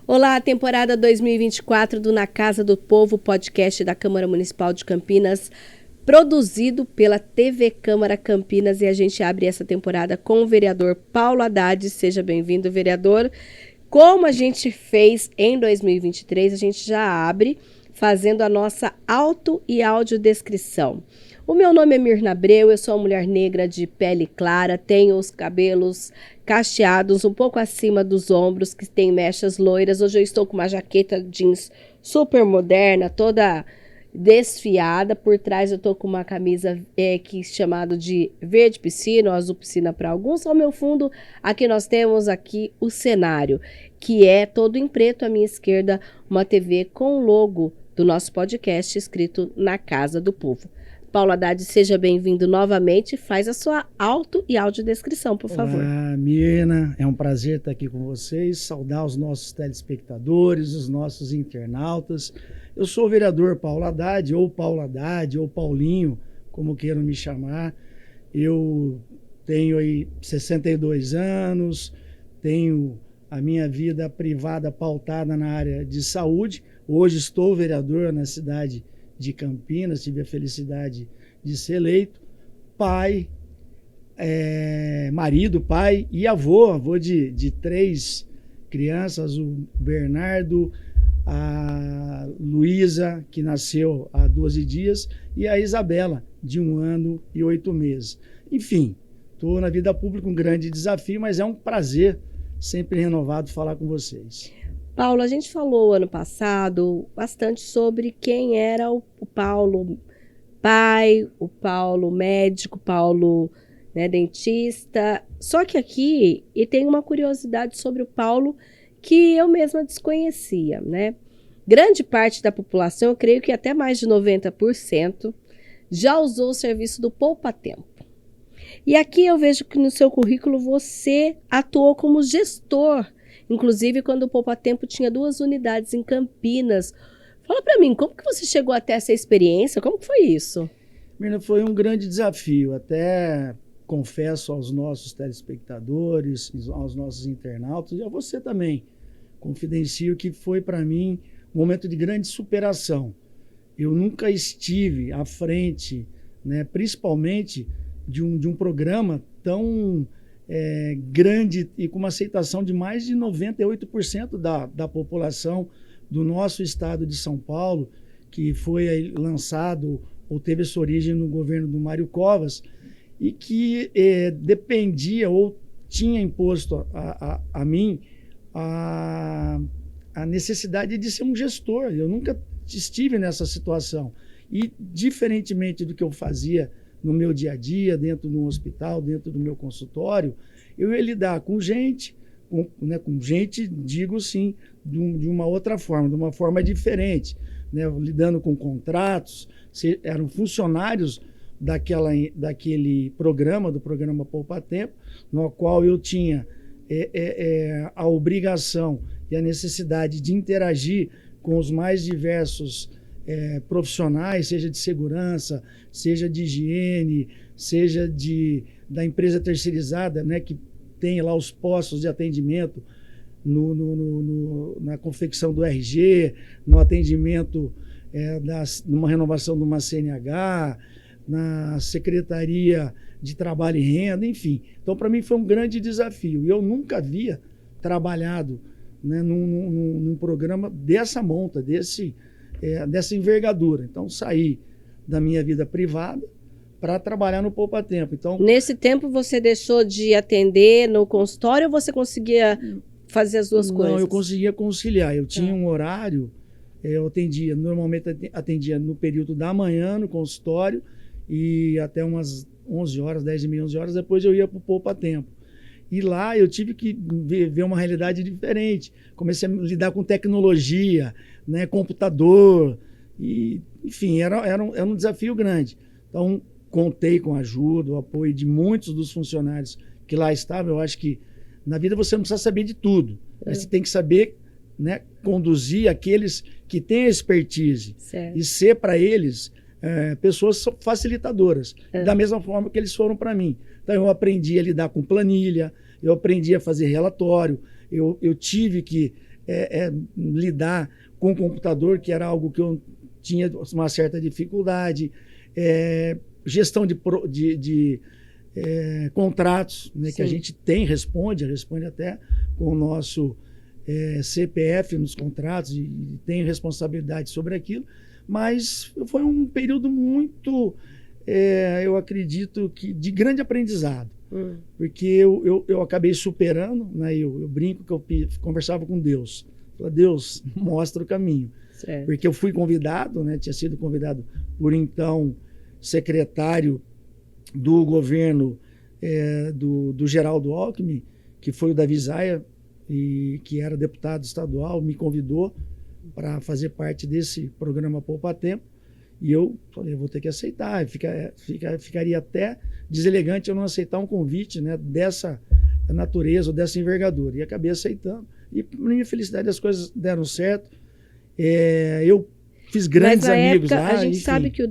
Olá, temporada 2024 do Na Casa do Povo, podcast da Câmara Municipal de Campinas, produzido pela TV Câmara Campinas, e a gente abre essa temporada com o vereador Paulo Haddad. Seja bem-vindo, vereador. Como a gente fez em 2023, a gente já abre fazendo a nossa auto e audiodescrição. O meu nome é Mirna Abreu, eu sou uma mulher negra de pele clara, tenho os cabelos cacheados um pouco acima dos ombros, que tem mechas loiras. Hoje eu estou com uma jaqueta jeans super moderna, toda desfiada. Por trás eu estou com uma camisa que é chamado de verde piscina ou azul piscina para alguns. Ao meu fundo, aqui nós temos aqui o cenário, que é todo em preto. À minha esquerda, uma TV com o logo do nosso podcast escrito Na Casa do Povo. Paulo Haddad, seja bem-vindo novamente. Faz a sua auto e audiodescrição, por favor. Olá, Mirna. É um prazer estar aqui com vocês, saudar os nossos telespectadores, os nossos internautas. Eu sou o vereador Paulo Haddad, ou Paulinho, como queiram me chamar. Eu tenho aí 62 anos, tenho a minha vida privada pautada na área de saúde. Hoje estou vereador na cidade de Campinas, tive a felicidade de ser eleito, pai, marido, pai e avô de 3 crianças, o Bernardo, a Luísa, que nasceu há 12 dias, e a Isabela, de 1 ano e 8 meses. Enfim, estou na vida pública, um grande desafio, mas é um prazer sempre renovado falar com vocês. Paulo, a gente falou ano passado bastante sobre quem era o Paulo pai, o Paulo médico, o Paulo, né, dentista. Só que aqui e tem uma curiosidade sobre o Paulo que eu mesma desconhecia, né? Grande parte da população, eu creio que até mais de 90%, já usou o serviço do Poupa Tempo. E aqui eu vejo que no seu currículo você atuou como gestor, inclusive quando o Poupa Tempo tinha 2 unidades em Campinas. Fala para mim, como que você chegou até essa experiência? Como que foi isso? Mirna, foi um grande desafio. Até confesso aos nossos telespectadores, aos nossos internautas e a você também, confidencio que foi para mim um momento de grande superação. Eu nunca estive à frente, né, principalmente de um programa tão grande e com uma aceitação de mais de 98% da população do nosso estado de São Paulo, que foi lançado ou teve essa origem no governo do Mário Covas e que dependia ou tinha imposto a mim a necessidade de ser um gestor. Eu nunca estive nessa situação e, diferentemente do que eu fazia no meu dia a dia, dentro do hospital, dentro do meu consultório, eu ia lidar com gente, com gente, digo sim, de uma outra forma, de uma forma diferente, né? Lidando com contratos, eram funcionários daquele programa, do programa Poupa Tempo, no qual eu tinha a obrigação e a necessidade de interagir com os mais diversos profissionais, seja de segurança, seja de higiene, seja da empresa terceirizada, né, que tem lá os postos de atendimento na confecção do RG, no atendimento numa renovação de uma CNH, na Secretaria de Trabalho e Renda, enfim. Então, para mim, foi um grande desafio. Eu nunca havia trabalhado, né, num programa dessa monta, dessa envergadura. Então, saí da minha vida privada para trabalhar no Poupa Tempo. Então, nesse tempo, você deixou de atender no consultório ou você conseguia fazer as duas coisas? Não, eu conseguia conciliar. Eu tinha um horário, eu normalmente atendia no período da manhã no consultório e até umas 11 horas, 10h30, 11 horas, depois eu ia para o Poupa Tempo. E lá eu tive que ver uma realidade diferente. Comecei a lidar com tecnologia, né, computador, e, enfim, era um desafio grande. Então, contei com a ajuda, o apoio de muitos dos funcionários que lá estavam. Eu acho que na vida você não precisa saber de tudo. Você tem que saber, né, conduzir aqueles que têm expertise, certo, e ser para eles pessoas facilitadoras, da mesma forma que eles foram para mim. Então, eu aprendi a lidar com planilha, eu aprendi a fazer relatório, eu tive que lidar com o computador, que era algo que eu tinha uma certa dificuldade, gestão de contratos, né, que a gente responde até com o nosso CPF nos contratos e tem responsabilidade sobre aquilo, mas foi um período muito, eu acredito que de grande aprendizado, porque eu acabei superando, né, eu brinco que eu conversava com Deus, falei, Deus, mostra o caminho, certo. Porque eu fui convidado, né, tinha sido convidado por então secretário do governo do Geraldo Alckmin, que foi o Davi Zaia, e que era deputado estadual, me convidou para fazer parte desse programa Poupa Tempo, e eu falei, eu vou ter que aceitar, ficaria até deselegante eu não aceitar um convite, né, dessa natureza, dessa envergadura, e acabei aceitando, e para minha felicidade as coisas deram certo, eu fiz grandes amigos época, lá. A gente enfim. sabe que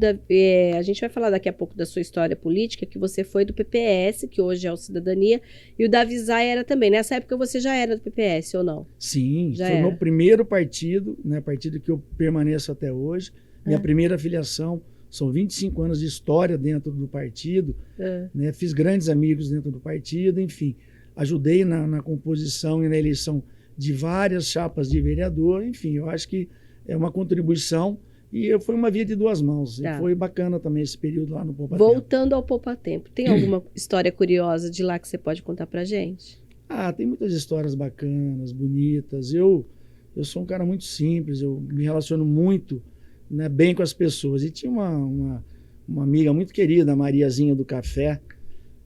a gente vai falar daqui a pouco da sua história política, que você foi do PPS, que hoje é o Cidadania, e o Davi Zaia era também. Nessa época você já era do PPS, ou não? Sim, foi meu primeiro partido, né, partido que eu permaneço até hoje. Minha primeira filiação, são 25 anos de história dentro do partido, né, fiz grandes amigos dentro do partido, enfim, ajudei na composição e na eleição de várias chapas de vereador, enfim, eu acho que é uma contribuição e foi uma via de duas mãos. E foi bacana também esse período lá no Poupa Tempo. Voltando ao Poupa Tempo, tem alguma história curiosa de lá que você pode contar pra gente? Tem muitas histórias bacanas, bonitas. Eu sou um cara muito simples, eu me relaciono muito, né, bem com as pessoas. E tinha uma amiga muito querida, a Mariazinha do Café,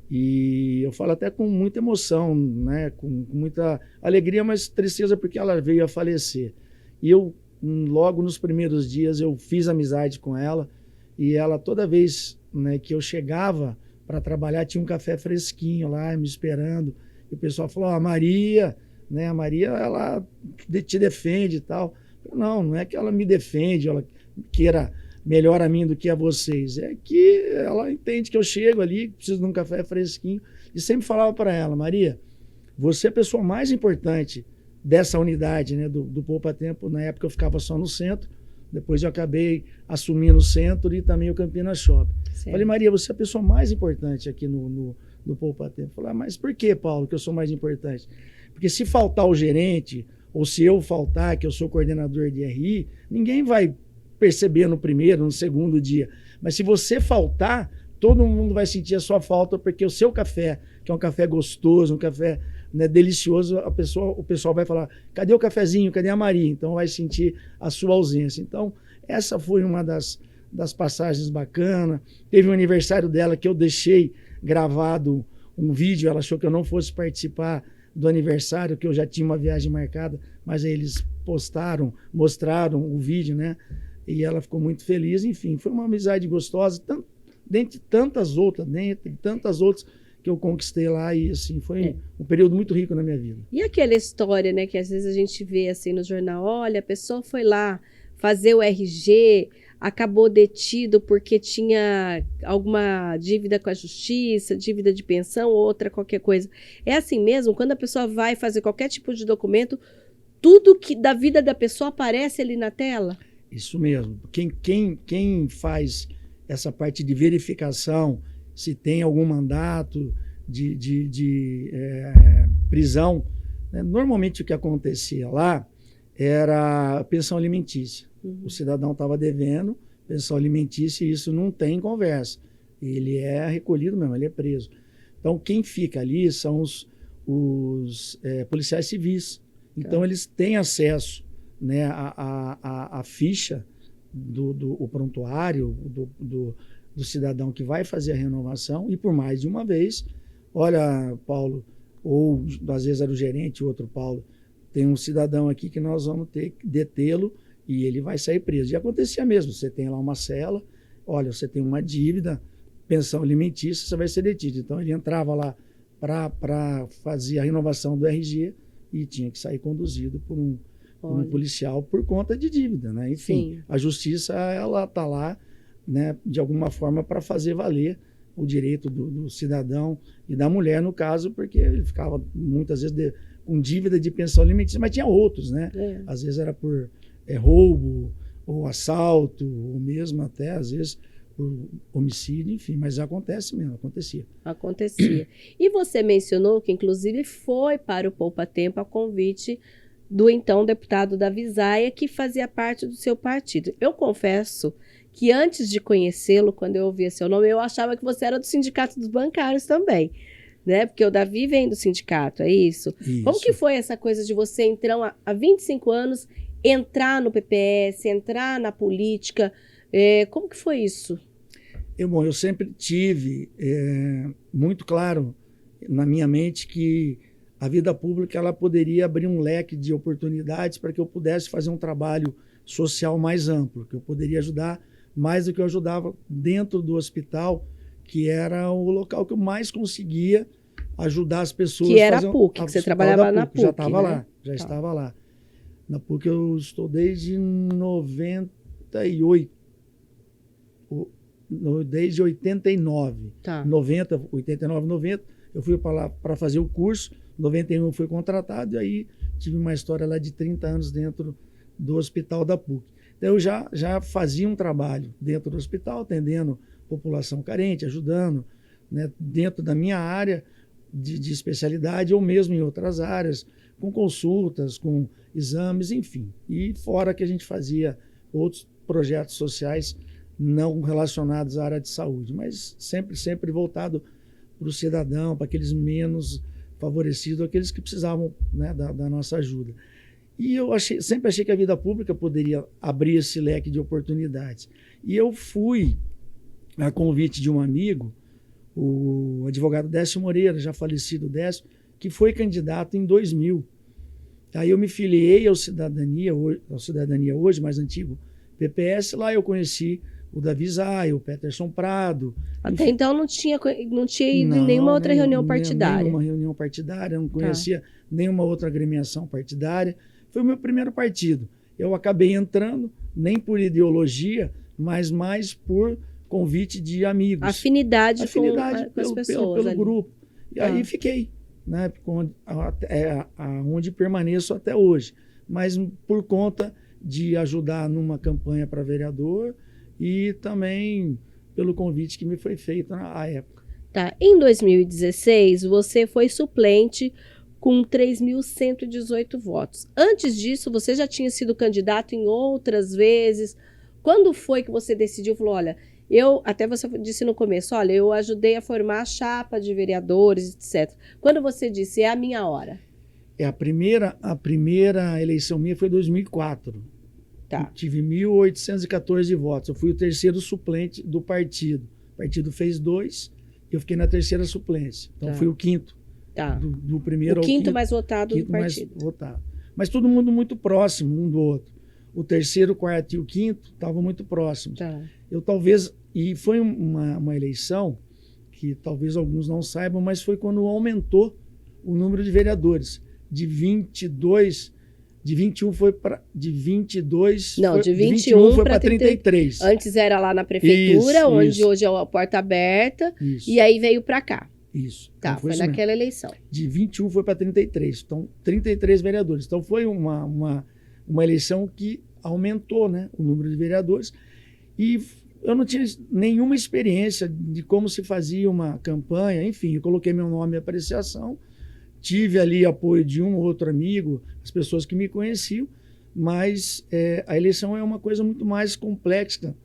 e eu falo até com muita emoção, né, com muita alegria, mas tristeza porque ela veio a falecer. E eu logo nos primeiros dias eu fiz amizade com ela e ela toda vez, né, que eu chegava para trabalhar tinha um café fresquinho lá me esperando e o pessoal falou, a Maria, né, a Maria ela te defende e tal. Não é que ela me defende, ela queira melhor a mim do que a vocês, é que ela entende que eu chego ali, preciso de um café fresquinho e sempre falava para ela, Maria, você é a pessoa mais importante dessa unidade, né, do Poupa Tempo. Na época eu ficava só no centro, depois eu acabei assumindo o centro e também o Campinas Shopping. Certo. Falei, Maria, você é a pessoa mais importante aqui no Poupa Tempo. Falei, mas por que, Paulo, que eu sou mais importante? Porque se faltar o gerente, ou se eu faltar, que eu sou coordenador de RI, ninguém vai perceber no primeiro, no segundo dia. Mas se você faltar, todo mundo vai sentir a sua falta, porque o seu café, que é um café gostoso, um café, né, delicioso, o pessoal vai falar, cadê o cafezinho, cadê a Maria? Então vai sentir a sua ausência. Então essa foi uma das passagens bacanas. Teve um aniversário dela que eu deixei gravado um vídeo, ela achou que eu não fosse participar do aniversário, que eu já tinha uma viagem marcada, mas aí eles mostraram o vídeo, né? E ela ficou muito feliz. Enfim, foi uma amizade gostosa, dentre tantas outras que eu conquistei lá, e assim, foi um período muito rico na minha vida. E aquela história, né, que às vezes a gente vê assim no jornal, olha, a pessoa foi lá fazer o RG, acabou detido porque tinha alguma dívida com a justiça, dívida de pensão, outra qualquer coisa. É assim mesmo? Quando a pessoa vai fazer qualquer tipo de documento, tudo que da vida da pessoa aparece ali na tela? Isso mesmo. Quem faz essa parte de verificação, se tem algum mandato de prisão, né? Normalmente o que acontecia lá era pensão alimentícia. O cidadão estava devendo pensão alimentícia e isso não tem conversa. Ele é recolhido mesmo, ele é preso. Então quem fica ali são os policiais civis. Então eles têm acesso, né, a ficha do prontuário do cidadão que vai fazer a renovação, e por mais de uma vez, olha, Paulo, ou às vezes era o gerente, o outro Paulo, tem um cidadão aqui que nós vamos ter que detê-lo e ele vai sair preso. E acontecia mesmo, você tem lá uma cela, olha, você tem uma dívida, pensão alimentícia, você vai ser detido. Então ele entrava lá para fazer a renovação do RG e tinha que sair conduzido por um policial por conta de dívida, né? Enfim, sim, a justiça, ela está lá, né, de alguma forma para fazer valer o direito do cidadão e da mulher, no caso, porque ele ficava muitas vezes com dívida de pensão alimentícia, mas tinha outros, né? Às vezes era por roubo, ou assalto, ou mesmo até, às vezes, por homicídio, enfim, mas acontece mesmo, acontecia. Acontecia. E você mencionou que, inclusive, foi para o Poupa Tempo a convite do então deputado Davi Zaia, que fazia parte do seu partido. Eu confesso que antes de conhecê-lo, quando eu ouvia seu nome, eu achava que você era do Sindicato dos Bancários também, né? Porque o Davi vem do sindicato, é isso? Isso. Como que foi essa coisa de você, então, há 25 anos, entrar no PPS, entrar na política? Como que foi isso? Eu sempre tive muito claro na minha mente que a vida pública ela poderia abrir um leque de oportunidades para que eu pudesse fazer um trabalho social mais amplo, que eu poderia ajudar mais do que eu ajudava dentro do hospital, que era o local que eu mais conseguia ajudar as pessoas. Que era a PUC, que você trabalhava na PUC. Já estava né? lá, estava lá. Na PUC eu estou desde 98. Desde 89. 89, 90, eu fui para lá para fazer o curso, 91 eu fui contratado e aí tive uma história lá de 30 anos dentro do hospital da PUC. Então eu já fazia um trabalho dentro do hospital, atendendo população carente, ajudando, né, dentro da minha área de especialidade ou mesmo em outras áreas, com consultas, com exames, enfim. E fora que a gente fazia outros projetos sociais não relacionados à área de saúde, mas sempre voltado para o cidadão, para aqueles menos favorecidos, aqueles que precisavam, né, da nossa ajuda. E eu sempre achei que a vida pública poderia abrir esse leque de oportunidades. E eu fui, a convite de um amigo, o advogado Décio Moreira, já falecido Décio, que foi candidato em 2000. Aí eu me filiei ao Cidadania hoje, mais antigo, PPS. Lá eu conheci o Davi Zaia, o Peterson Prado. Até enfim. Então não tinha ido em nenhuma outra reunião partidária. Nenhuma reunião partidária, não conhecia nenhuma outra agremiação partidária. Foi o meu primeiro partido. Eu acabei entrando, nem por ideologia, mas mais por convite de amigos. Afinidade com as pessoas. Pelo grupo. E aí fiquei, né, onde permaneço até hoje. Mas por conta de ajudar numa campanha para vereador e também pelo convite que me foi feito na época. Tá. Em 2016, você foi suplente com 3.118 votos. Antes disso, você já tinha sido candidato em outras vezes. Quando foi que você decidiu, falou, olha, até você disse no começo, olha, eu ajudei a formar a chapa de vereadores, etc. Quando você disse, é a minha hora? A primeira eleição minha foi em 2004. Tá. Eu tive 1.814 votos. Eu fui o terceiro suplente do partido. O partido fez 2, eu fiquei na terceira suplência. Então, fui o quinto. Tá. Do primeiro o ao quinto mais votado do partido. Mais votado. Mas todo mundo muito próximo um do outro. O terceiro, o quarto e o quinto estavam muito próximos. Tá. E foi uma eleição que talvez alguns não saibam, mas foi quando aumentou o número de vereadores. De 21 foi para... De 22... Não, de 21 foi para 33. Antes era lá na prefeitura, onde hoje é a Porta Aberta, e aí veio para cá. Isso. Tá, então foi naquela eleição. De 21 foi para 33. Então, 33 vereadores. Então, foi uma eleição que aumentou, né, o número de vereadores. E eu não tinha nenhuma experiência de como se fazia uma campanha. Enfim, eu coloquei meu nome em apreciação. Tive ali apoio de um ou outro amigo, as pessoas que me conheciam. Mas a eleição é uma coisa muito mais complexa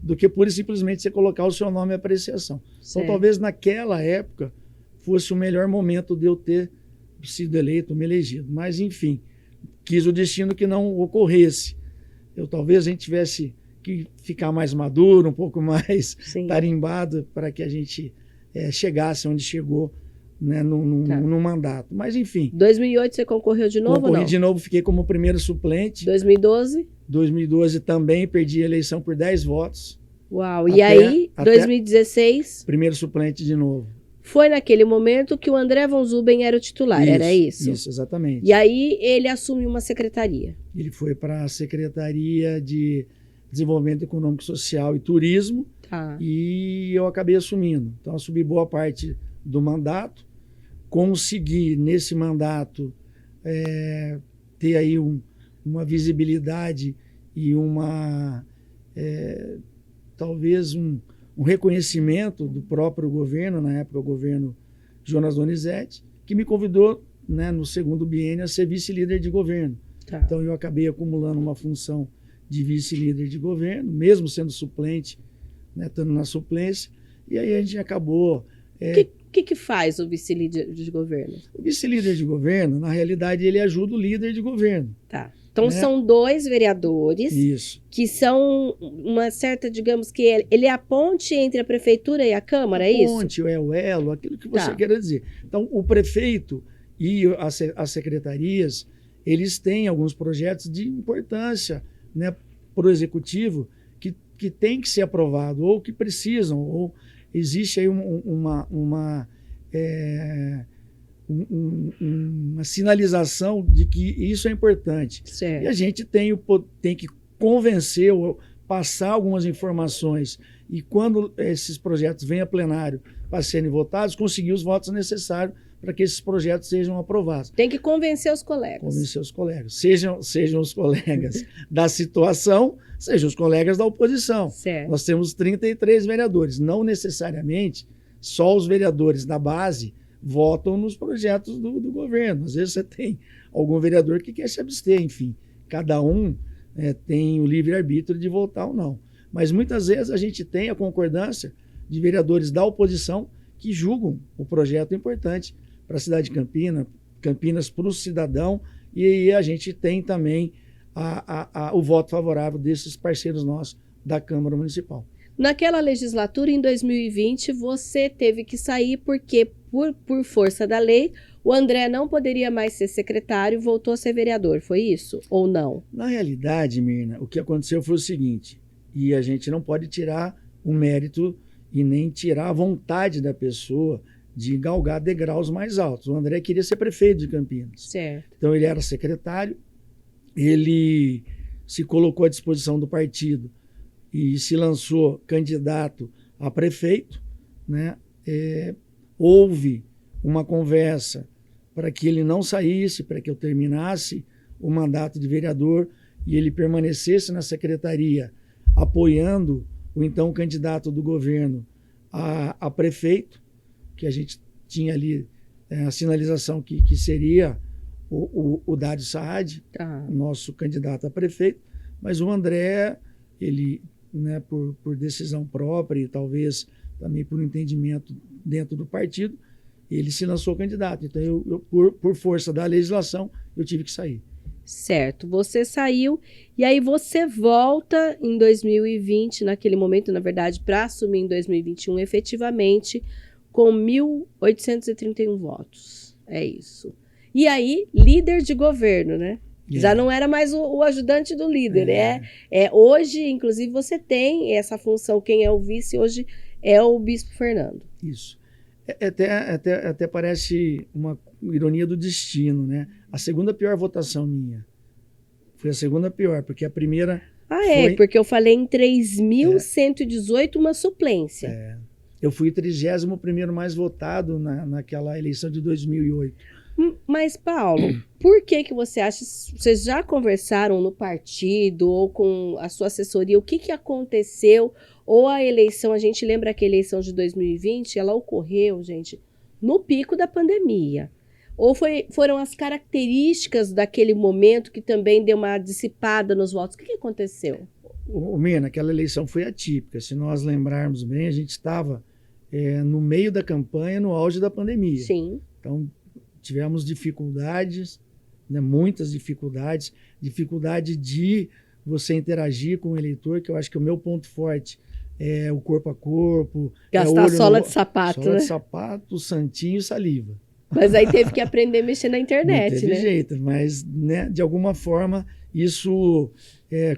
do que pura e simplesmente você colocar o seu nome em apreciação. Certo. Então, talvez naquela época fosse o melhor momento de eu ter sido eleito, me elegido. Mas, enfim, quis o destino que não ocorresse. Talvez a gente tivesse que ficar mais maduro, um pouco mais tarimbado, para que a gente chegasse onde chegou, né, no mandato. Mas, enfim. 2008 você concorreu de novo ou não? Concorri de novo, fiquei como primeiro suplente. 2012? 2012 também perdi a eleição por 10 votos. Uau, e aí, 2016? Primeiro suplente de novo. Foi naquele momento que o André Von Zuben era o titular, era isso? Isso, exatamente. E aí ele assumiu uma secretaria. Ele foi para a Secretaria de Desenvolvimento Econômico, Social e Turismo, e eu acabei assumindo. Então, assumi boa parte do mandato, conseguir, nesse mandato, ter aí uma visibilidade e talvez um reconhecimento do próprio governo, na época o governo Jonas Donizete, que me convidou, né, no segundo biênio a ser vice-líder de governo. Tá. Então eu acabei acumulando uma função de vice-líder de governo, mesmo sendo suplente, né, estando na suplência, e aí a gente acabou... O que faz o vice-líder de governo? O vice-líder de governo, na realidade, ele ajuda o líder de governo. Tá. Então, né? São 2 vereadores Isso. que são uma certa, digamos que ele é a ponte entre a prefeitura e a Câmara, é isso? A ponte, o elo, aquilo que você Tá. queira dizer. Então, o prefeito e as secretarias, eles têm alguns projetos de importância, né, para o executivo que tem que ser aprovado, ou que precisam, ou existe aí uma sinalização de que isso é importante. Certo. E a gente tem que convencer ou passar algumas informações e quando esses projetos vêm a plenário para serem votados, conseguir os votos necessários para que esses projetos sejam aprovados. Tem que convencer os colegas. Convencer os colegas. Sejam os colegas da situação, sejam os colegas da oposição. Certo. Nós temos 33 vereadores. Não necessariamente só os vereadores da base votam nos projetos do governo. Às vezes você tem algum vereador que quer se abster, enfim. Cada um tem o livre-arbítrio de votar ou não. Mas muitas vezes a gente tem a concordância de vereadores da oposição que julgam o projeto importante para a cidade de Campinas, para o cidadão, e aí a gente tem também o voto favorável desses parceiros nossos da Câmara Municipal. Naquela legislatura, em 2020, você teve que sair porque, por força da lei, o André não poderia mais ser secretário e voltou a ser vereador. Foi isso ou não? Na realidade, Mirna, o que aconteceu foi o seguinte, e a gente não pode tirar o mérito e nem tirar a vontade da pessoa de galgar degraus mais altos. O André queria ser prefeito de Campinas. Certo. Então ele era secretário, ele se colocou à disposição do partido e se lançou candidato a prefeito, né? Houve uma conversa para que ele não saísse, para que eu terminasse o mandato de vereador e ele permanecesse na secretaria, apoiando o então candidato do governo a prefeito, que a gente tinha ali a sinalização que seria o Dário Saad, nosso candidato a prefeito, mas o André, ele, né, por decisão própria e talvez também por entendimento dentro do partido, ele se lançou candidato. Então, eu por força da legislação, eu tive que sair. Certo, você saiu e aí você volta em 2020, naquele momento, na verdade, para assumir em 2021, efetivamente, com 1.831 votos. É isso. E aí, líder de governo, né? Já não era mais o ajudante do líder. Hoje, inclusive, você tem essa função. Quem é o vice hoje é o Bispo Fernando. Isso. Até parece uma ironia do destino, né? A segunda pior votação minha. Foi a segunda pior, porque a primeira... porque eu falei em 3.118 uma suplência. Eu fui o 31º mais votado naquela eleição de 2008. Mas, Paulo, por que você acha... Vocês já conversaram no partido ou com a sua assessoria? O que aconteceu? Ou a eleição, a gente lembra que a eleição de 2020, ela ocorreu, gente, no pico da pandemia. Ou foram as características daquele momento que também deu uma dissipada nos votos? O que aconteceu? Mirna, aquela eleição foi atípica. Se nós lembrarmos bem, a gente estava no meio da campanha, no auge da pandemia. Sim. Então, tivemos dificuldades, né, muitas dificuldade de você interagir com o eleitor, que eu acho que o meu ponto forte é o corpo a corpo. Gastar sola de sapato, né? Sola de sapato, santinho e saliva. Mas aí teve que aprender a mexer na internet, né? Não teve jeito, mas, né, de alguma forma isso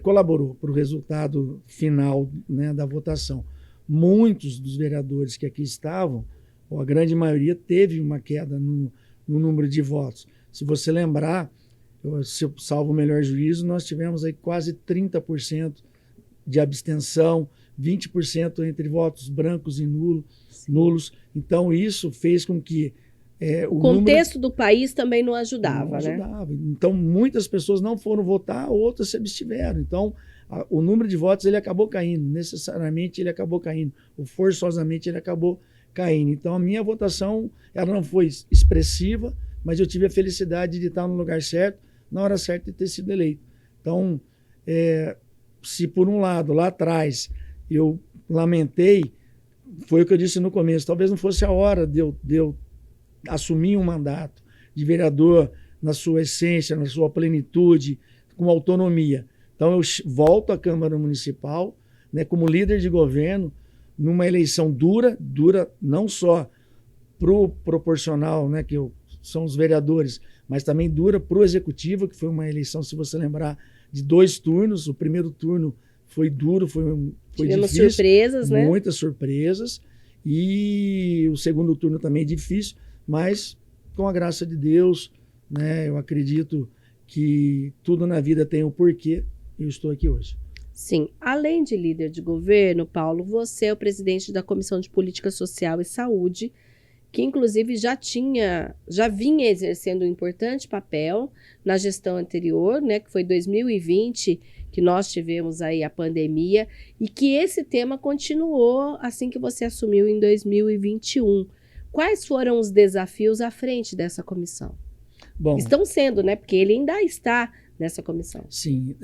colaborou para o resultado final, né, da votação. Muitos dos vereadores que aqui estavam, ou a grande maioria, teve uma queda no número de votos. Se você lembrar, se eu salvo o melhor juízo, nós tivemos aí quase 30% de abstenção, 20% entre votos brancos e nulos. Então, isso fez com que O contexto do país também não ajudava, não né? ajudava. Então, muitas pessoas não foram votar, outras se abstiveram. Então, o número de votos ele acabou caindo, necessariamente ele acabou caindo, ou forçosamente ele acabou caindo. Então, a minha votação ela não foi expressiva, mas eu tive a felicidade de estar no lugar certo, na hora certa de ter sido eleito. Então, se por um lado, lá atrás, eu lamentei, foi o que eu disse no começo, talvez não fosse a hora de eu assumir um mandato de vereador na sua essência, na sua plenitude, com autonomia. Então, eu volto à Câmara Municipal, né, como líder de governo, numa eleição dura não só para o proporcional, né, são os vereadores, mas também dura para o Executivo, que foi uma eleição, se você lembrar, de 2 turnos. O primeiro turno foi duro, foi Tivemos difícil. Surpresas, né? Muitas surpresas. E o segundo turno também difícil, mas com a graça de Deus, né, eu acredito que tudo na vida tem um porquê e eu estou aqui hoje. Sim, além de líder de governo, Paulo, você é o presidente da Comissão de Política Social e Saúde, que inclusive já vinha exercendo um importante papel na gestão anterior, né, que foi 2020, que nós tivemos aí a pandemia, e que esse tema continuou assim que você assumiu em 2021. Quais foram os desafios à frente dessa comissão? Bom, estão sendo, né, porque ele ainda está nessa comissão. Sim,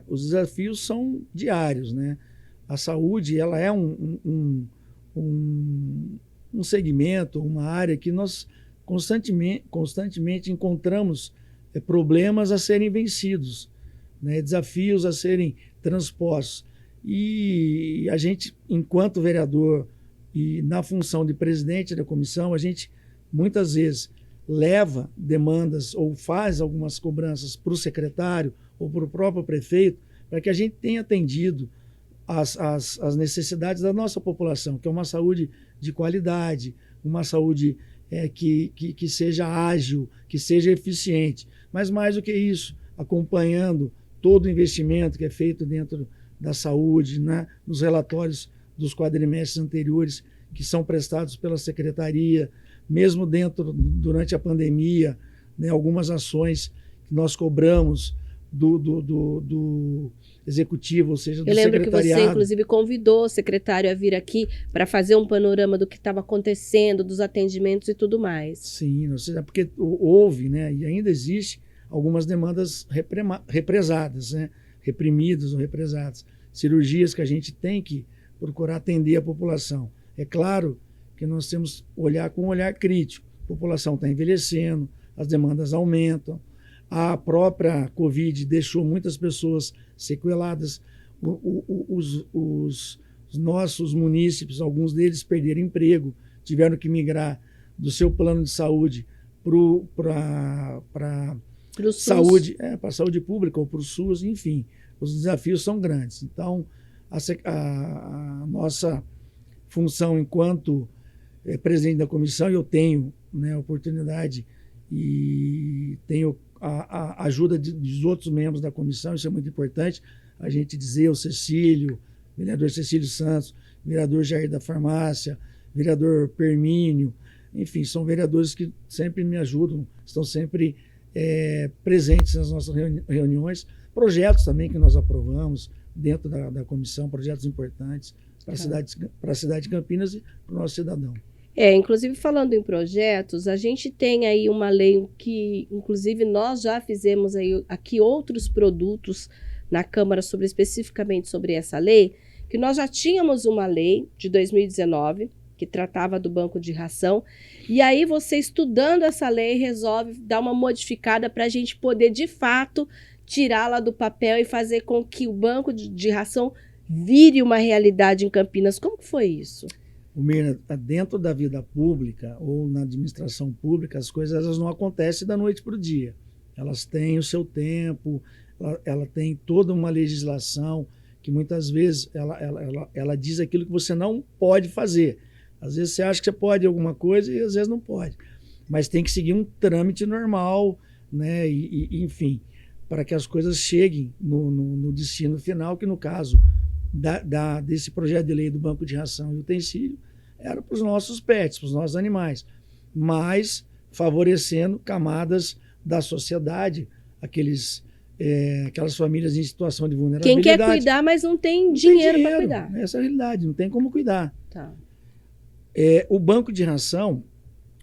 os desafios são diários, né? A saúde, ela é um segmento, uma área que nós constantemente encontramos problemas a serem vencidos, né? Desafios a serem transpostos. E a gente, enquanto vereador e na função de presidente da comissão, a gente muitas vezes leva demandas ou faz algumas cobranças para o secretário ou para o próprio prefeito, para que a gente tenha atendido as necessidades da nossa população, que é uma saúde de qualidade, uma saúde que seja ágil, que seja eficiente. Mas mais do que isso, acompanhando todo o investimento que é feito dentro da saúde, né, nos relatórios dos quadrimestres anteriores que são prestados pela secretaria, mesmo durante a pandemia, né, algumas ações que nós cobramos do executivo, ou seja, do secretariado. Eu lembro que você, inclusive, convidou o secretário a vir aqui para fazer um panorama do que estava acontecendo, dos atendimentos e tudo mais. Sim, porque houve, né, e ainda existe algumas demandas represadas, né, reprimidas ou represadas. Cirurgias que a gente tem que procurar atender a população. É claro que nós temos que olhar com um olhar crítico. A população está envelhecendo, as demandas aumentam, a própria Covid deixou muitas pessoas sequeladas, os nossos munícipes, alguns deles perderam emprego, tiveram que migrar do seu plano de saúde para a saúde pública ou para o SUS, enfim, os desafios são grandes. Então, a nossa função enquanto presidente da comissão, eu tenho, né, a oportunidade e tenho a ajuda dos outros membros da comissão, isso é muito importante, a gente dizer o Cecílio, vereador Cecílio Santos, vereador Jair da Farmácia, vereador Permínio, enfim, são vereadores que sempre me ajudam, estão sempre presentes nas nossas reuniões, projetos também que nós aprovamos dentro da comissão, projetos importantes para a cidade de Campinas e para o nosso cidadão. Inclusive falando em projetos, a gente tem aí uma lei que, inclusive, nós já fizemos aí aqui outros produtos na Câmara especificamente sobre essa lei, que nós já tínhamos uma lei de 2019 que tratava do banco de ração, e aí você estudando essa lei resolve dar uma modificada para a gente poder, de fato, tirá-la do papel e fazer com que o banco de ração vire uma realidade em Campinas. Como que foi isso? Mirna, dentro da vida pública ou na administração pública, as coisas elas não acontecem da noite para o dia. Elas têm o seu tempo, ela tem toda uma legislação que muitas vezes ela diz aquilo que você não pode fazer. Às vezes você acha que você pode alguma coisa e às vezes não pode. Mas tem que seguir um trâmite normal, né? Enfim, para que as coisas cheguem no destino final, que no caso desse projeto de lei do Banco de Ração e Utensílio era para os nossos pets, para os nossos animais. mas favorecendo camadas da sociedade, aquelas famílias em situação de vulnerabilidade. Quem quer cuidar, mas não tem dinheiro para cuidar. Essa é a realidade, não tem como cuidar. Tá. O banco de ração,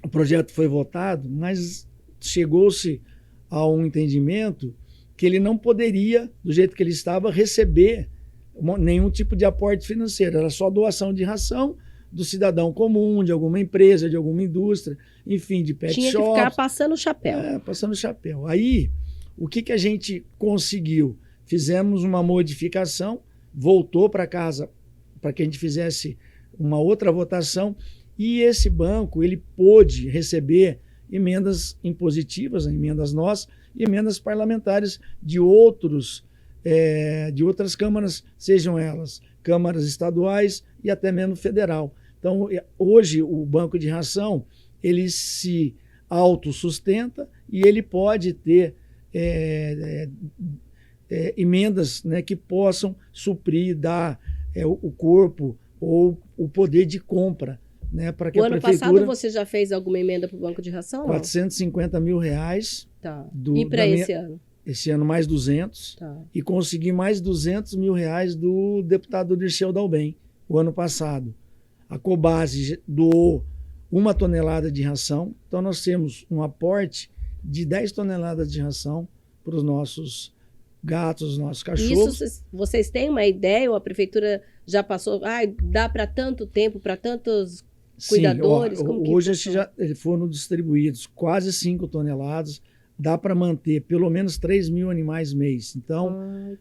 o projeto foi votado, mas chegou-se a um entendimento que ele não poderia, do jeito que ele estava, receber nenhum tipo de aporte financeiro. Era só doação de ração do cidadão comum, de alguma empresa, de alguma indústria, enfim, de pet shops. Tinha que ficar passando o chapéu. Passando o chapéu. Aí, o que a gente conseguiu? Fizemos uma modificação, voltou para casa para que a gente fizesse uma outra votação, e esse banco ele pôde receber emendas impositivas, emendas nossas, e emendas parlamentares de outras câmaras, sejam elas câmaras estaduais e até mesmo federal. Então, hoje, o banco de ração, ele se autossustenta e ele pode ter emendas, né, que possam suprir, dar o corpo ou o poder de compra, né, para que o ano passado você já fez alguma emenda para o banco de ração? R$450 mil. Tá. E para esse ano? Esse ano mais 200. Tá. E consegui mais R$200 mil do deputado Dirceu Dalben, o ano passado. A Cobase doou 1 tonelada de ração. Então nós temos um aporte de 10 toneladas de ração para os nossos gatos, os nossos cachorros. Isso, vocês têm uma ideia, ou a prefeitura já passou, dá para tanto tempo, para tantos cuidadores? Sim, hoje já foram distribuídos quase 5 toneladas, dá para manter pelo menos 3 mil animais mês. Então,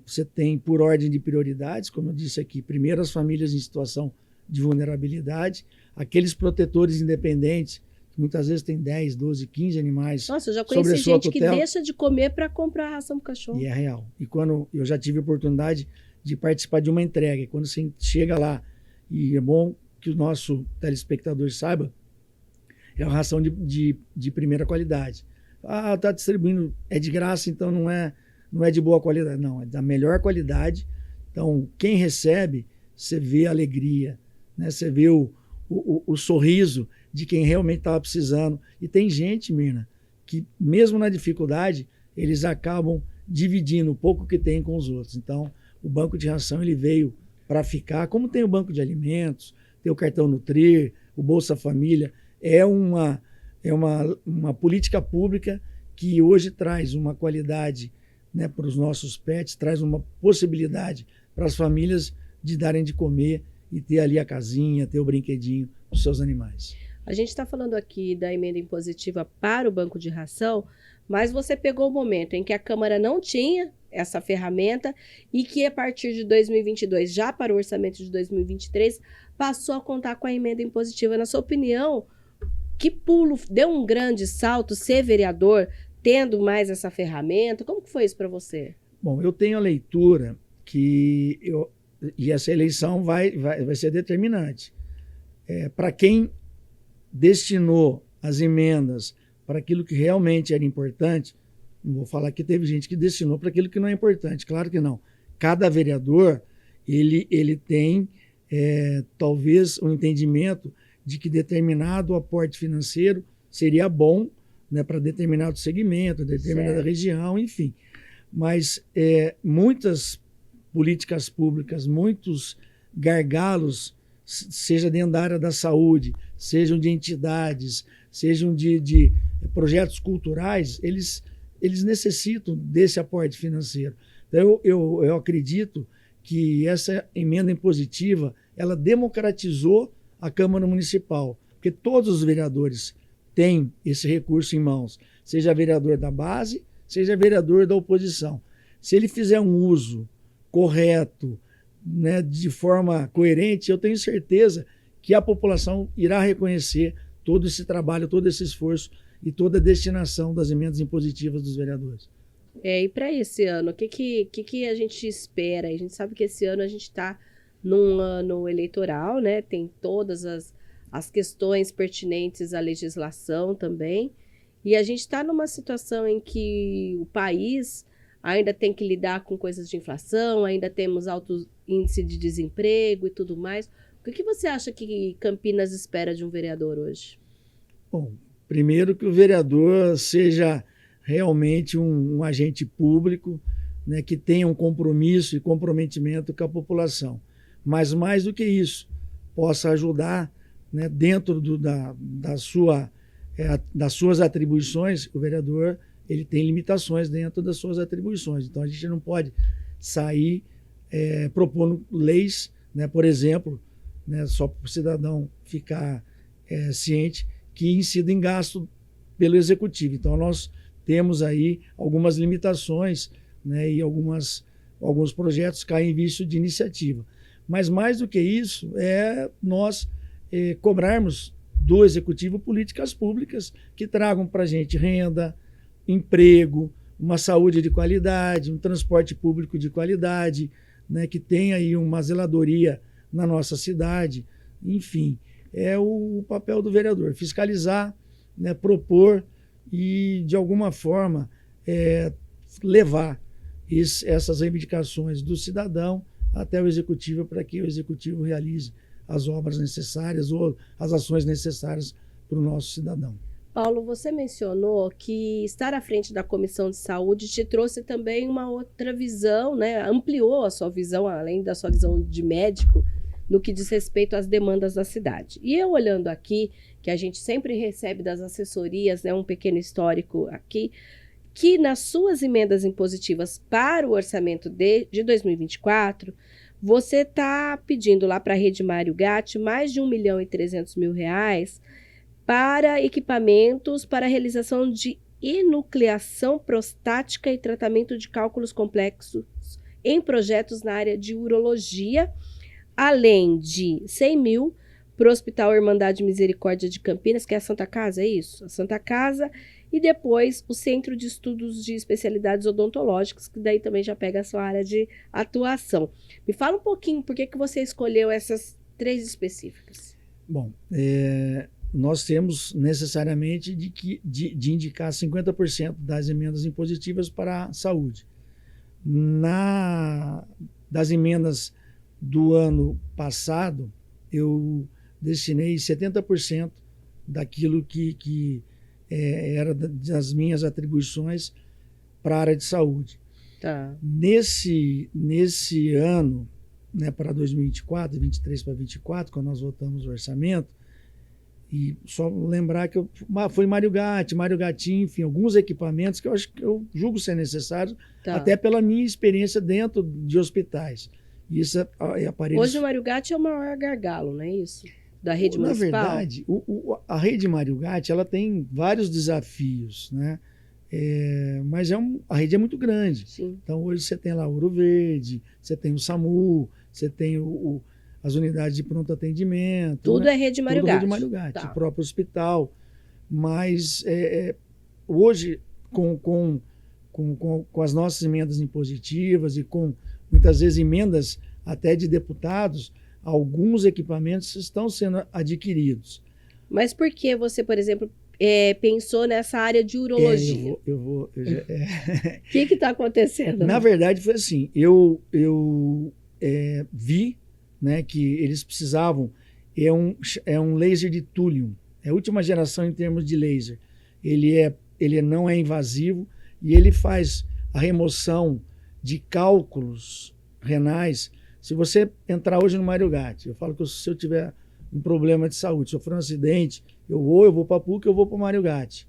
você tem por ordem de prioridades, como eu disse aqui, primeiro as famílias em situação de vulnerabilidade, aqueles protetores independentes, que muitas vezes tem 10, 12, 15 animais. Nossa, eu já conheci gente que deixa de comer para comprar ração para cachorro. E é real. E quando eu já tive a oportunidade de participar de uma entrega, e quando você chega lá, e é bom que o nosso telespectador saiba, é uma ração de primeira qualidade. Está distribuindo, é de graça, então não é de boa qualidade. Não, é da melhor qualidade. Então, quem recebe, você vê a alegria, né? Você vê o sorriso de quem realmente estava precisando. E tem gente, Mirna, que mesmo na dificuldade, eles acabam dividindo o pouco que tem com os outros. Então, o banco de ração ele veio para ficar, como tem o banco de alimentos, tem o cartão Nutrir, o Bolsa Família. É uma política pública que hoje traz uma qualidade, né, para os nossos pets, traz uma possibilidade para as famílias de darem de comer e ter ali a casinha, ter o brinquedinho dos seus animais. A gente está falando aqui da emenda impositiva para o banco de ração, mas você pegou o momento em que a Câmara não tinha essa ferramenta e que a partir de 2022, já para o orçamento de 2023, passou a contar com a emenda impositiva. Na sua opinião, que pulo, deu um grande salto ser vereador tendo mais essa ferramenta? Como que foi isso para você? Bom, eu tenho a leitura e essa eleição vai ser determinante. Para quem destinou as emendas para aquilo que realmente era importante, não vou falar que teve gente que destinou para aquilo que não é importante, claro que não. Cada vereador, ele tem talvez um entendimento de que determinado aporte financeiro seria bom, né, para determinado segmento, determinada região, enfim. Mas muitas políticas públicas, muitos gargalos, seja dentro da área da saúde, sejam de entidades, sejam de projetos culturais, eles necessitam desse aporte financeiro. Então, eu acredito que essa emenda impositiva, ela democratizou a Câmara Municipal, porque todos os vereadores têm esse recurso em mãos, seja vereador da base, seja vereador da oposição. Se ele fizer um uso correto, né, de forma coerente, eu tenho certeza que a população irá reconhecer todo esse trabalho, todo esse esforço e toda a destinação das emendas impositivas dos vereadores. E para esse ano, o que a gente espera? A gente sabe que esse ano a gente está num ano eleitoral, né? Tem todas as questões pertinentes à legislação também. E a gente está numa situação em que o país ainda tem que lidar com coisas de inflação, ainda temos alto índice de desemprego e tudo mais. O que você acha que Campinas espera de um vereador hoje? Bom, primeiro que o vereador seja realmente um agente público, né, que tenha um compromisso e comprometimento com a população. Mas mais do que isso, possa ajudar, né, dentro das suas atribuições. O vereador ele tem limitações dentro das suas atribuições. Então a gente não pode sair propondo leis, né, por exemplo, né, só para o cidadão ficar ciente, que incida em gasto pelo executivo. Então nós temos aí algumas limitações, né, e alguns projetos caem em vício de iniciativa. Mas mais do que isso, nós cobrarmos do executivo políticas públicas que tragam para a gente renda, emprego, uma saúde de qualidade, um transporte público de qualidade, né, que tenha aí uma zeladoria na nossa cidade. Enfim, é o papel do vereador, fiscalizar, né, propor e, de alguma forma, levar essas reivindicações do cidadão até o executivo, para que o executivo realize as obras necessárias ou as ações necessárias para o nosso cidadão. Paulo, você mencionou que estar à frente da Comissão de Saúde te trouxe também uma outra visão, né? Ampliou a sua visão, além da sua visão de médico, no que diz respeito às demandas da cidade. E eu olhando aqui, que a gente sempre recebe das assessorias, né, um pequeno histórico aqui, que nas suas emendas impositivas para o orçamento de 2024, você está pedindo lá para a Rede Mário Gatti mais de R$1.300.000 para equipamentos para a realização de enucleação prostática e tratamento de cálculos complexos em projetos na área de urologia, além de 100 mil para o Hospital Irmandade Misericórdia de Campinas, que é a Santa Casa, é isso? A Santa Casa, e depois o Centro de Estudos de Especialidades Odontológicas, que daí também já pega a sua área de atuação. Me fala um pouquinho, por que você escolheu essas 3 específicas? Bom, nós temos necessariamente de indicar 50% das emendas impositivas para a saúde. Das emendas do ano passado, eu destinei 70% daquilo que era das minhas atribuições para a área de saúde. Tá. Nesse ano, né, para 2024, 23 para 24, quando nós votamos o orçamento, e só lembrar que foi Mário Gatti, enfim, alguns equipamentos que eu julgo ser necessários, Tá. até pela minha experiência dentro de hospitais. Isso é aparelhos... Hoje o Mário Gatti é o maior gargalo, não é isso? Da rede municipal? Na verdade, a rede Mário Gatti, ela tem vários desafios, né? Mas a rede é muito grande. Sim. Então hoje você tem lá o Ouro Verde, você tem o SAMU, você tem as unidades de pronto atendimento. Tudo, né? É rede Mário Gatti. Rede Mário Gatti, tá. O próprio hospital. Mas hoje, com as nossas emendas impositivas e com muitas vezes emendas até de deputados, alguns equipamentos estão sendo adquiridos. Mas por que você, por exemplo, pensou nessa área de urologia? O que está acontecendo? Na verdade, foi assim, eu vi, né, que eles precisavam, é um laser de túlium, é a última geração em termos de laser. Ele não é invasivo e ele faz a remoção de cálculos renais. Se você entrar hoje no Mário Gatti, eu falo que se eu tiver um problema de saúde, sofrer um acidente, eu vou para a PUC, eu vou para o Mário Gatti.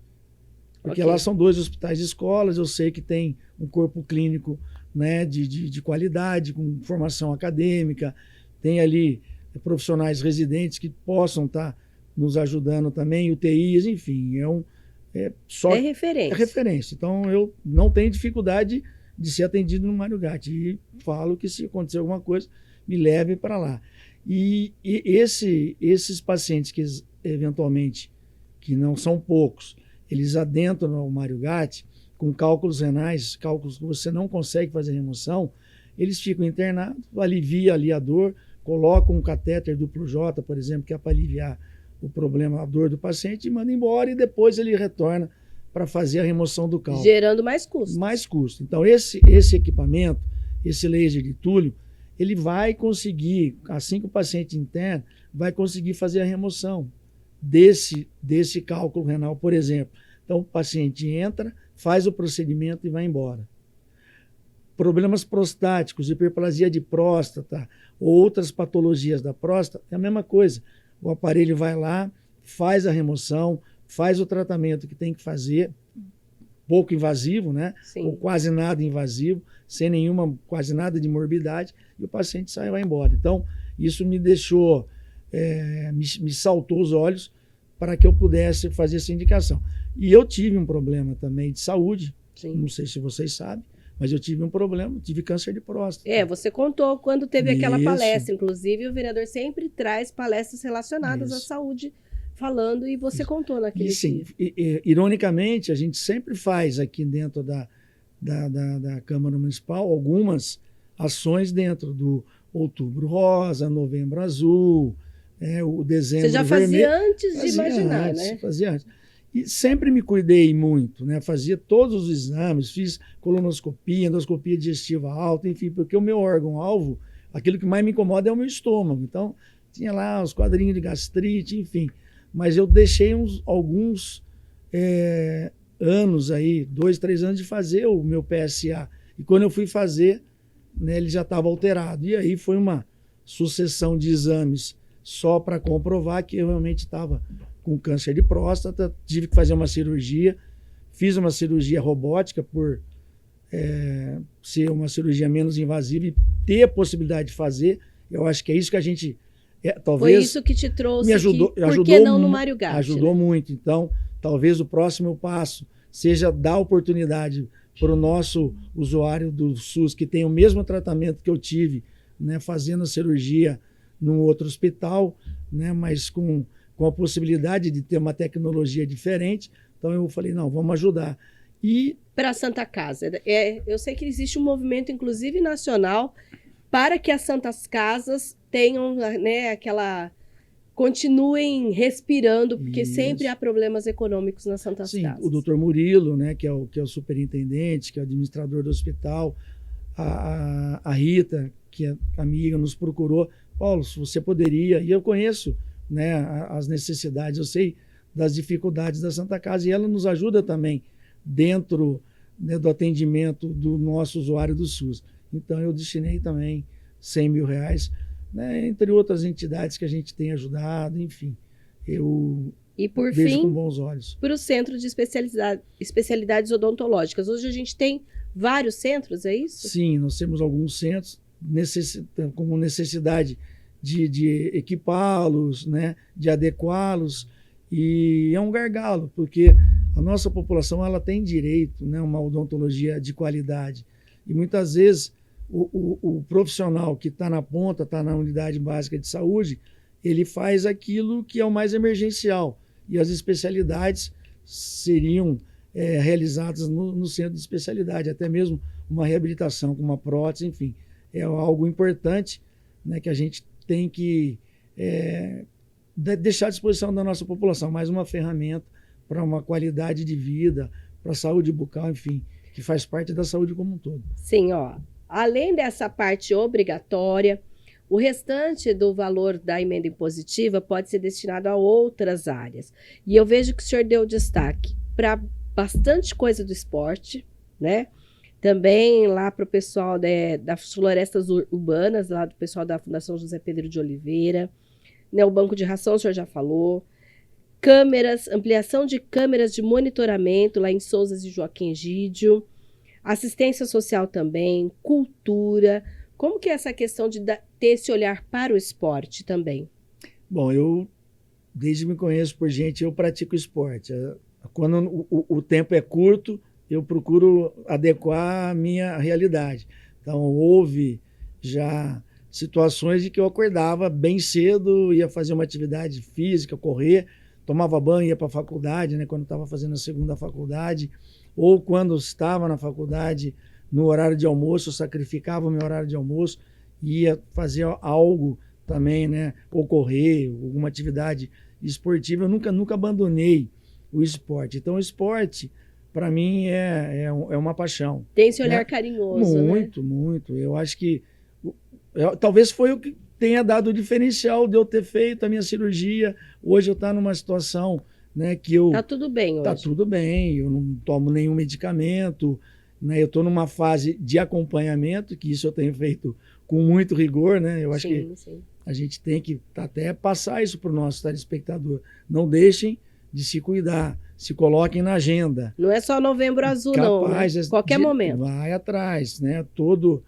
Porque lá são 2 hospitais de escolas, eu sei que tem um corpo clínico, né, de qualidade, com formação acadêmica, tem ali profissionais residentes que possam estar nos ajudando também, UTIs, enfim, é referência. É referência. Então eu não tenho dificuldade de ser atendido no Mário Gatti. E falo que se acontecer alguma coisa, me leve para lá. E esses pacientes que eventualmente, que não são poucos, eles adentram no Mário Gatti com cálculos renais, cálculos que você não consegue fazer remoção, eles ficam internados, alivia ali a dor, colocam um catéter duplo J, por exemplo, que é para aliviar o problema, a dor do paciente, e manda embora e depois ele retorna para fazer a remoção do cálculo. Gerando mais custo. Mais custo. Então, esse equipamento, esse laser de túlio, ele vai conseguir, assim que o paciente interna, vai conseguir fazer a remoção. desse cálculo renal, por exemplo. Então, o paciente entra, faz o procedimento e vai embora. Problemas prostáticos, hiperplasia de próstata, outras patologias da próstata, é a mesma coisa. O aparelho vai lá, faz a remoção, faz o tratamento que tem que fazer, pouco invasivo, né? Sim. Ou quase nada invasivo, sem quase nada de morbidade, e o paciente sai e vai embora. Então, isso me deixou, me saltou os olhos para que eu pudesse fazer essa indicação. E eu tive um problema também de saúde, Sim. Não sei se vocês sabem, mas eu tive um problema, tive câncer de próstata. Você contou quando teve aquela Isso. palestra, inclusive o vereador sempre traz palestras relacionadas à saúde, falando, e você contou naquele dia. Ironicamente, a gente sempre faz aqui dentro da Câmara Municipal algumas ações dentro do Outubro Rosa, Novembro Azul, o Dezembro Você já Vermelho. fazia antes de imaginar, né? Fazia antes. E sempre me cuidei muito, né? Fazia todos os exames, fiz colonoscopia, endoscopia digestiva alta, enfim, porque o meu órgão-alvo, aquilo que mais me incomoda é o meu estômago. Então, tinha lá os quadrinhos de gastrite, enfim. Mas eu deixei alguns anos aí, 2, 3 anos de fazer o meu PSA. E quando eu fui fazer, né, ele já estava alterado. E aí foi uma sucessão de exames só para comprovar que eu realmente estava com câncer de próstata. Tive que fazer uma cirurgia. Fiz uma cirurgia robótica por ser uma cirurgia menos invasiva e ter a possibilidade de fazer. Eu acho que é isso que a gente... talvez foi isso que te trouxe me ajudou, aqui, por que não no Mário Gatti? Ajudou, né? Muito. Então, talvez o próximo passo seja dar oportunidade para o nosso usuário do SUS, que tem o mesmo tratamento que eu tive, né, fazendo a cirurgia num outro hospital, né, mas com a possibilidade de ter uma tecnologia diferente. Então, eu falei, não, vamos ajudar. E para a Santa Casa. Eu sei que existe um movimento, inclusive nacional, para que as Santas Casas tenham, né, continuem respirando, porque sempre há problemas econômicos nas Santas Casas. O doutor Murilo, né, que é o superintendente, que é o administrador do hospital, a Rita, que é amiga, nos procurou. Paulo, se você poderia, e eu conheço, né, as necessidades, eu sei das dificuldades da Santa Casa, e ela nos ajuda também dentro, né, do atendimento do nosso usuário do SUS. Então, eu destinei também R$100 mil, né, entre outras entidades que a gente tem ajudado, enfim. Eu vejo com bons olhos. Para o Centro de Especialidades Odontológicas. Hoje a gente tem vários centros, é isso? Sim, nós temos alguns centros com necessidade de equipá-los, né, de adequá-los, e é um gargalo, porque a nossa população ela tem direito, né, a uma odontologia de qualidade. E muitas vezes o profissional que está na ponta, está na unidade básica de saúde, ele faz aquilo que é o mais emergencial. E as especialidades seriam realizadas no centro de especialidade, até mesmo uma reabilitação com uma prótese, enfim. É algo importante, né, que a gente tem que deixar à disposição da nossa população, mais uma ferramenta para uma qualidade de vida, para a saúde bucal, enfim, que faz parte da saúde como um todo. Sim, além dessa parte obrigatória, o restante do valor da emenda impositiva pode ser destinado a outras áreas. E eu vejo que o senhor deu destaque para bastante coisa do esporte, né? Também lá para o pessoal das florestas urbanas, lá do pessoal da Fundação José Pedro de Oliveira, né? O banco de ração, o senhor já falou. Câmeras, ampliação de câmeras de monitoramento lá em Sousas e Joaquim Egídio. Assistência social também, cultura. Como que é essa questão de ter esse olhar para o esporte também? Bom, eu, desde que me conheço por gente, eu pratico esporte. Quando o tempo é curto, eu procuro adequar a minha realidade. Então, houve já situações de que eu acordava bem cedo, ia fazer uma atividade física, correr, tomava banho, ia para a faculdade, né, quando estava fazendo a segunda faculdade, ou quando estava na faculdade, no horário de almoço, eu sacrificava o meu horário de almoço, ia fazer algo também, né, ou correr, alguma atividade esportiva. Eu nunca abandonei o esporte. Então, o esporte, para mim, é uma paixão. Tem esse olhar carinhoso, muito, né? Muito. Eu acho que talvez foi o tenha dado o diferencial de eu ter feito a minha cirurgia. Hoje eu estou numa situação, né, que eu... Tá tudo bem hoje. Tá tudo bem, eu não tomo nenhum medicamento, né, eu estou numa fase de acompanhamento, que isso eu tenho feito com muito rigor, né? Eu acho que a gente tem que até passar isso para o nosso telespectador. Não deixem de se cuidar, se coloquem na agenda. Não é só Novembro Azul, capaz, não, né? Qualquer momento. Vai atrás, né? Todo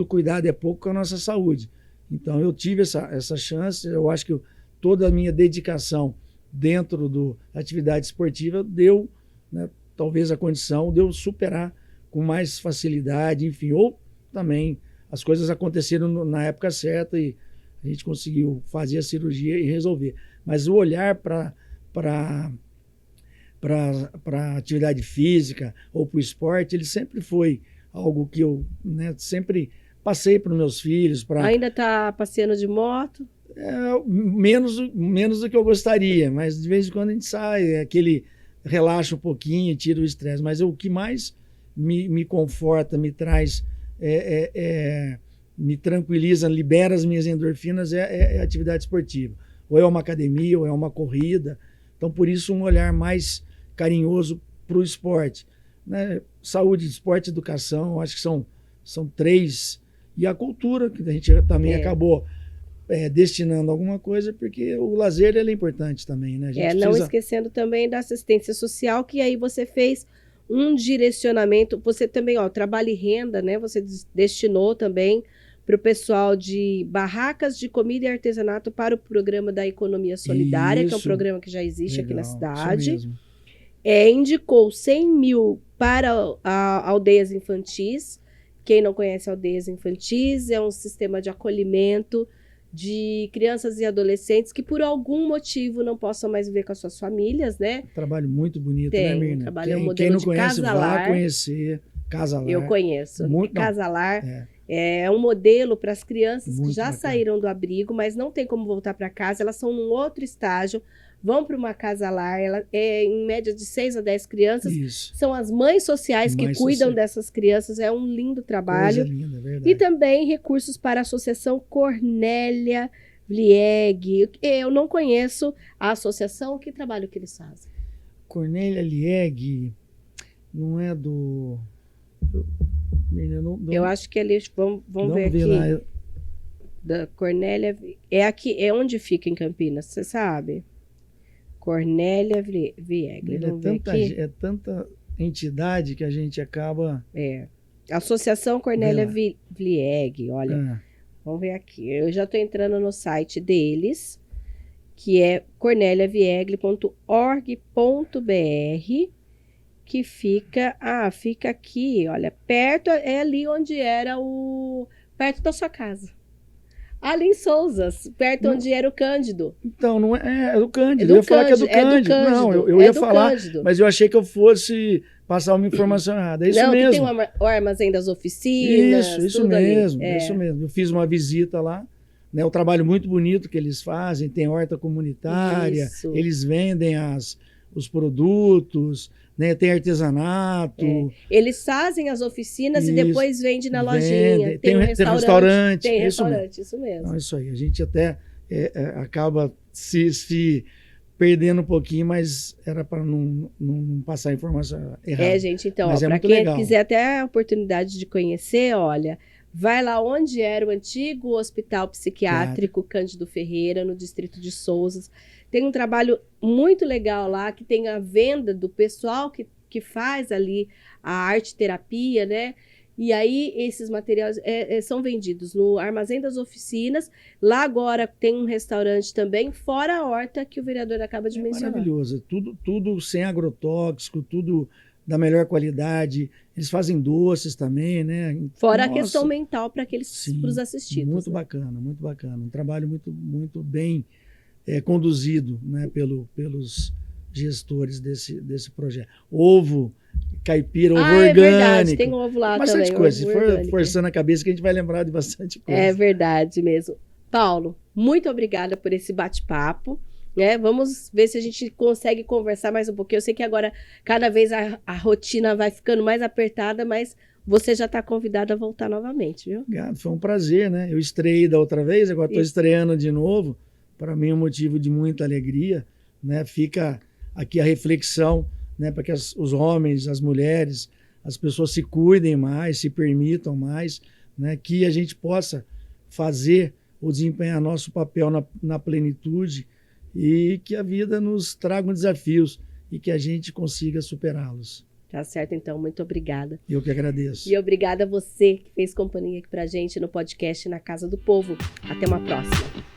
cuidado é pouco com a nossa saúde. Então, eu tive essa chance, eu acho que toda a minha dedicação dentro da atividade esportiva deu, né, talvez a condição de eu superar com mais facilidade, enfim, ou também as coisas aconteceram na época certa e a gente conseguiu fazer a cirurgia e resolver. Mas o olhar para a atividade física ou para o esporte, ele sempre foi algo que eu, né, sempre passei para os meus filhos. Ainda está passeando de moto? Menos do que eu gostaria, mas de vez em quando a gente sai, aquele relaxa um pouquinho, tira o estresse. Mas o que mais me conforta, me traz, me tranquiliza, libera as minhas endorfinas é a atividade esportiva. Ou é uma academia, ou é uma corrida. Então, por isso, um olhar mais carinhoso para o esporte. Né? Saúde, esporte e educação, acho que são três. E a cultura, que a gente também acabou destinando alguma coisa, porque o lazer ele é importante também. Né? A gente não esquecendo também da assistência social, que aí você fez um direcionamento. Você também, trabalho e renda, né? Você destinou também para o pessoal de barracas de comida e artesanato para o programa da Economia Solidária, isso, que é um programa que já existe legal, aqui na cidade. Isso mesmo. Indicou 100 mil para aldeias infantis. Quem não conhece aldeias infantis, é um sistema de acolhimento de crianças e adolescentes que por algum motivo não possam mais viver com as suas famílias, né? Um trabalho muito bonito, né, Mirna? Trabalho um modelo de Casalar. Vá conhecer Casalar. Eu conheço. Muito, Casalar é um modelo para as crianças muito que já bacana. Saíram do abrigo, mas não tem como voltar para casa. Elas são num outro estágio, vão para uma Casalar, ela é em média de 6 a 10 crianças. Isso. São as mães sociais que cuidam dessas crianças. É um lindo trabalho. Coisa linda, verdade. E também recursos para a Associação Cornélia Vlieg. Eu não conheço a associação. Que trabalho que eles fazem? Cornélia Vlieg não é do... Eu acho que eles vão ver aqui. Lá. Da Cornélia... É aqui, é onde fica em Campinas, você sabe? Cornélia Vlieg. É tanta entidade que a gente acaba... Associação Cornélia Vlieg, olha. Vamos ver aqui. Eu já estou entrando no site deles, que é corneliaviegli.org.br, que fica aqui, olha, perto, é ali onde era perto da sua casa. Ali em Souzas, perto onde era o Cândido. Então, não é o Cândido. Eu ia falar que é do Cândido. Não, eu ia falar, Cândido. Mas eu achei que eu fosse passar uma informação errada. É isso mesmo. Que tem o armazém das oficinas. Isso mesmo, isso mesmo. Eu fiz uma visita lá, né? O trabalho muito bonito que eles fazem, tem horta comunitária, eles vendem os produtos, né? Tem artesanato. Eles fazem as oficinas e depois vendem na lojinha. Tem um restaurante. Tem restaurante, isso mesmo. Não, isso aí. A gente até acaba se perdendo um pouquinho, mas era para não passar a informação errada. Gente, então, para quem quiser ter a oportunidade de conhecer, olha, vai lá onde era o antigo Hospital Psiquiátrico Cândido Ferreira, no distrito de Souzas. Tem um trabalho muito legal lá, que tem a venda do pessoal que faz ali a arte-terapia, né? E aí, esses materiais são vendidos no Armazém das Oficinas. Lá agora tem um restaurante também, fora a horta que o vereador acaba de mencionar. Maravilhoso. Tudo sem agrotóxico, tudo da melhor qualidade. Eles fazem doces também, né? Fora a questão mental para os assistidos. Muito bacana, muito bacana. Um trabalho muito, muito bem conduzido, né, pelos gestores desse projeto. Ovo caipira, ovo orgânico. Verdade, tem ovo lá também. Bastante coisa. Se for forçando a cabeça, que a gente vai lembrar de bastante coisa. É verdade mesmo. Paulo, muito obrigada por esse bate-papo. Né? Vamos ver se a gente consegue conversar mais um pouquinho. Eu sei que agora, cada vez a rotina vai ficando mais apertada, mas você já está convidado a voltar novamente, viu? Obrigado, foi um prazer, né? Eu estreiei da outra vez, agora estou estreando de novo. Para mim é um motivo de muita alegria, né? Fica aqui a reflexão, né? Para que os homens, as mulheres, as pessoas se cuidem mais, se permitam mais, né? Que a gente possa fazer ou desempenhar nosso papel na plenitude e que a vida nos traga desafios e que a gente consiga superá-los. Tá certo, então. Muito obrigada. Eu que agradeço. E obrigada a você que fez companhia aqui pra gente no podcast Na Casa do Povo. Até uma próxima.